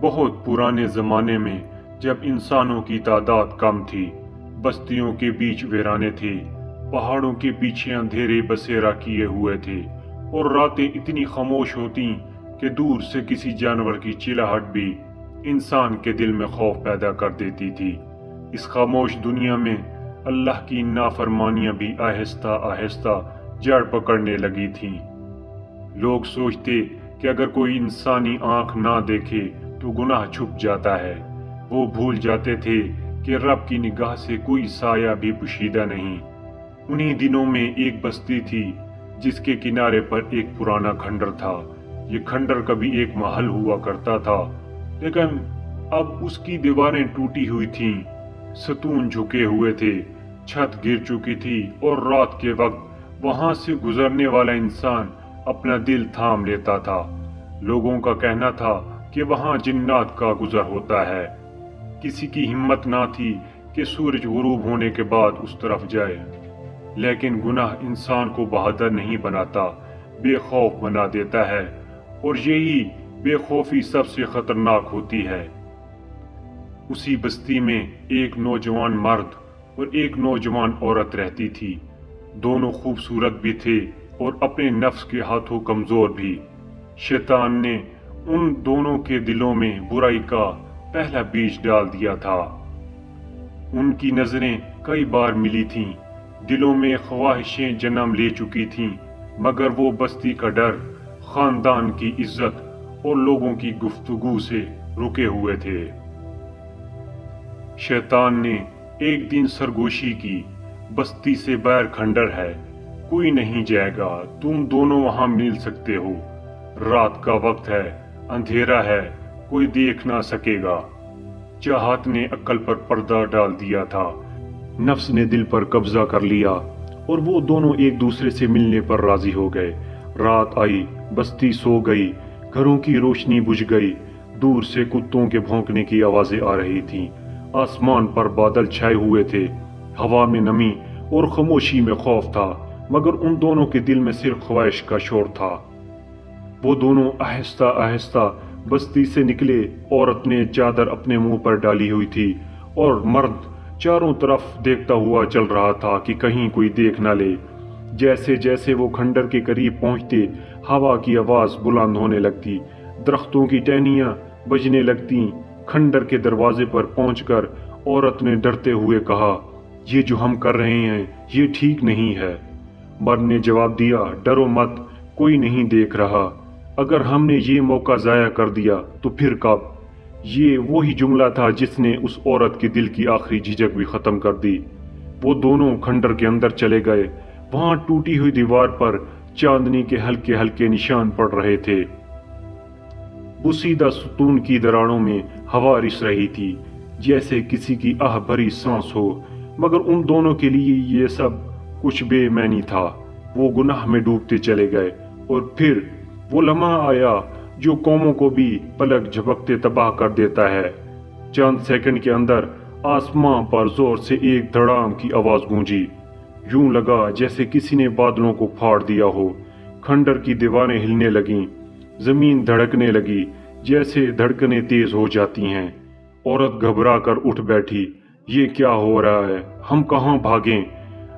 بہت پرانے زمانے میں جب انسانوں کی تعداد کم تھی، بستیوں کے بیچ ویرانے تھے، پہاڑوں کے پیچھے اندھیرے بسیرا کیے ہوئے تھے اور راتیں اتنی خاموش ہوتیں کہ دور سے کسی جانور کی چلاہٹ بھی انسان کے دل میں خوف پیدا کر دیتی تھی۔ اس خاموش دنیا میں اللہ کی نافرمانیاں بھی آہستہ آہستہ جڑ پکڑنے لگی تھیں۔ لوگ سوچتے کہ اگر کوئی انسانی آنکھ نہ دیکھے تو گناہ چھپ جاتا ہے۔ وہ بھول جاتے تھے کہ رب کی نگاہ سے کوئی سایہ بھی پوشیدہ نہیں۔ انہی دنوں میں ایک بستی تھی جس کے کنارے پر ایک پرانا کھنڈر تھا۔ یہ کھنڈر کبھی ایک محل ہوا کرتا تھا، لیکن اب اس کی دیواریں ٹوٹی ہوئی تھیں، ستون جھکے ہوئے تھے، چھت گر چکی تھی اور رات کے وقت وہاں سے گزرنے والا انسان اپنا دل تھام لیتا تھا۔ لوگوں کا کہنا تھا کہ وہاں جنات کا گزر ہوتا ہے۔ کسی کی ہمت نہ تھی کہ سورج غروب ہونے کے بعد اس طرف جائے، لیکن گناہ انسان کو بہادر نہیں بناتا، بے خوف بنا دیتا ہے، اور یہی بے خوفی سب سے خطرناک ہوتی ہے۔ اسی بستی میں ایک نوجوان مرد اور ایک نوجوان عورت رہتی تھی۔ دونوں خوبصورت بھی تھے اور اپنے نفس کے ہاتھوں کمزور بھی۔ شیطان نے ان دونوں کے دلوں میں برائی کا پہلا بیج ڈال دیا تھا۔ ان کی نظریں کئی بار ملی تھیں، دلوں میں خواہشیں جنم لے چکی تھیں، مگر وہ بستی کا ڈر، خاندان کی عزت اور لوگوں کی گفتگو سے رکے ہوئے تھے۔ شیطان نے ایک دن سرگوشی کی، بستی سے باہر کھنڈر ہے، کوئی نہیں جائے گا، تم دونوں وہاں مل سکتے ہو، رات کا وقت ہے، اندھیرا ہے، کوئی دیکھ نہ سکے گا۔ چاہت نے عقل پر پردہ ڈال دیا تھا، نفس نے دل پر قبضہ کر لیا، اور وہ دونوں ایک دوسرے سے ملنے پر راضی ہو گئے۔ رات آئی، بستی سو گئی، گھروں کی روشنی بجھ گئی، دور سے کتوں کے بھونکنے کی آوازیں آ رہی تھیں، آسمان پر بادل چھائے ہوئے تھے، ہوا میں نمی اور خاموشی میں خوف تھا، مگر ان دونوں کے دل میں صرف خواہش کا شور تھا۔ وہ دونوں آہستہ آہستہ بستی سے نکلے۔ عورت نے چادر اپنے منہ پر ڈالی ہوئی تھی اور مرد چاروں طرف دیکھتا ہوا چل رہا تھا کہ کہیں کوئی دیکھ نہ لے۔ جیسے جیسے وہ کھنڈر کے قریب پہنچتے، ہوا کی آواز بلند ہونے لگتی، درختوں کی ٹہنیاں بجنے لگتیں۔ کھنڈر کے دروازے پر پہنچ کر عورت نے ڈرتے ہوئے کہا، یہ جو ہم کر رہے ہیں یہ ٹھیک نہیں ہے۔ مرد نے جواب دیا، ڈرو مت، کوئی نہیں دیکھ رہا، اگر ہم نے یہ موقع ضائع کر دیا تو پھر کب؟ یہ وہی جملہ تھا جس نے اس عورت کے دل کی آخری جھجک بھی ختم کر دی۔ وہ دونوں کھنڈر کے اندر چلے گئے۔ وہاں ٹوٹی ہوئی دیوار پر چاندنی کے ہلکے ہلکے نشان پڑ رہے تھے۔ بوسیدہ ستون کی دراڑوں میں ہوا رس رہی تھی، جیسے کسی کی آہ بھری سانس ہو، مگر ان دونوں کے لیے یہ سب کچھ بے معنی تھا۔ وہ گناہ میں ڈوبتے چلے گئے، اور پھر وہ لمحہ آیا جو قوموں کو بھی پلک جھپکتے تباہ کر دیتا ہے۔ چند سیکنڈ کے اندر آسمان پر زور سے ایک دھڑام کی آواز گونجی، یوں لگا جیسے کسی نے بادلوں کو پھاڑ دیا ہو۔ کھنڈر کی دیواریں ہلنے لگیں، زمین دھڑکنے لگی جیسے دھڑکنیں تیز ہو جاتی ہیں۔ عورت گھبرا کر اٹھ بیٹھی، یہ کیا ہو رہا ہے، ہم کہاں بھاگیں؟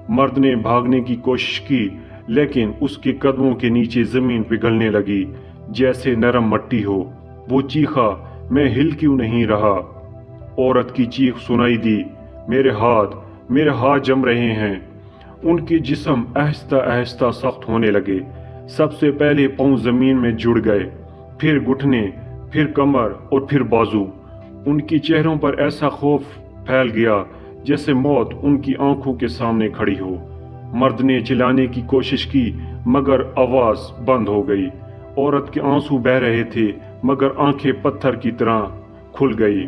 مرد نے بھاگنے کی کوشش کی، لیکن اس کے قدموں کے نیچے زمین پگھلنے لگی جیسے نرم مٹی ہو۔ وہ چیخا، میں ہل کیوں نہیں رہا؟ عورت کی چیخ سنائی دی، میرے ہاتھ جم رہے ہیں۔ ان کے جسم آہستہ آہستہ سخت ہونے لگے۔ سب سے پہلے پاؤں زمین میں جڑ گئے، پھر گھٹنے، پھر کمر اور پھر بازو۔ ان کے چہروں پر ایسا خوف پھیل گیا جیسے موت ان کی آنکھوں کے سامنے کھڑی ہو۔ مرد نے چلانے کی کوشش کی، مگر آواز بند ہو گئی۔ عورت کے آنسو بہہ رہے تھے، مگر آنکھیں پتھر کی طرح کھل گئی۔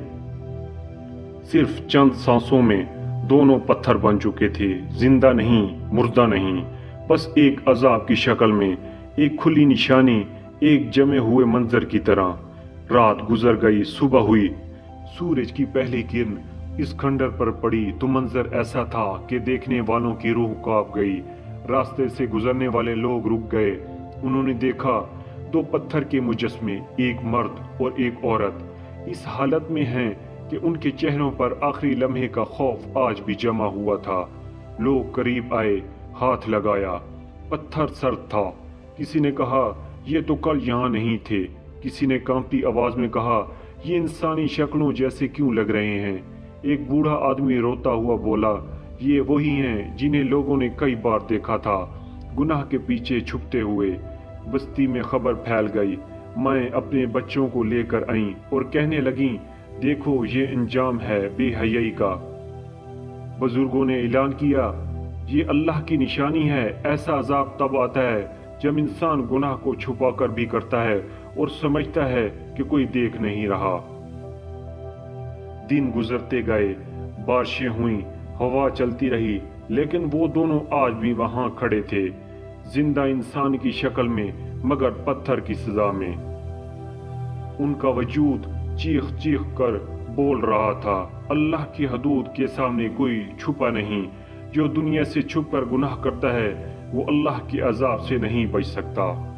صرف چند سانسوں میں دونوں پتھر بن چکے تھے، زندہ نہیں، مردہ نہیں، بس ایک عذاب کی شکل میں، ایک کھلی نشانی، ایک جمے ہوئے منظر کی طرح۔ رات گزر گئی، صبح ہوئی، سورج کی پہلی کرن اس کھنڈر پر پڑی تو منظر ایسا تھا کہ دیکھنے والوں کی روح کانپ گئی۔ راستے سے گزرنے والے لوگ رک گئے۔ انہوں نے دیکھا دو پتھر کے مجسمے، ایک مرد اور ایک عورت، اس حالت میں ہیں کہ ان کے چہروں پر آخری لمحے کا خوف آج بھی جمع ہوا تھا۔ لوگ قریب آئے، ہاتھ لگایا، پتھر سرد تھا۔ کسی نے کہا یہ تو کل یہاں نہیں تھے، کسی نے کانپتی آواز میں کہا یہ انسانی شکلوں جیسے کیوں لگ رہے ہیں۔ ایک بوڑھا آدمی روتا ہوا بولا یہ وہی ہیں جنہیں لوگوں نے کئی بار دیکھا تھا، گناہ کے پیچھے چھپتے ہوئے۔ بستی میں خبر پھیل گئی، مائیں اپنے بچوں کو لے کر آئیں اور کہنے لگیں دیکھو یہ انجام ہے بے حیائی کا۔ بزرگوں نے اعلان کیا یہ اللہ کی نشانی ہے، ایسا عذاب تب آتا ہے جب انسان گناہ کو چھپا کر بھی کرتا ہے اور سمجھتا ہے کہ کوئی دیکھ نہیں رہا۔ دن گزرتے گئے، بارشیں ہوئیں، ہوا چلتی رہی، لیکن وہ دونوں آج بھی وہاں کھڑے تھے، زندہ انسان کی شکل میں مگر پتھر کی سزا میں۔ ان کا وجود چیخ چیخ کر بول رہا تھا اللہ کی حدود کے سامنے کوئی چھپا نہیں، جو دنیا سے چھپ کر گناہ کرتا ہے وہ اللہ کے عذاب سے نہیں بچ سکتا۔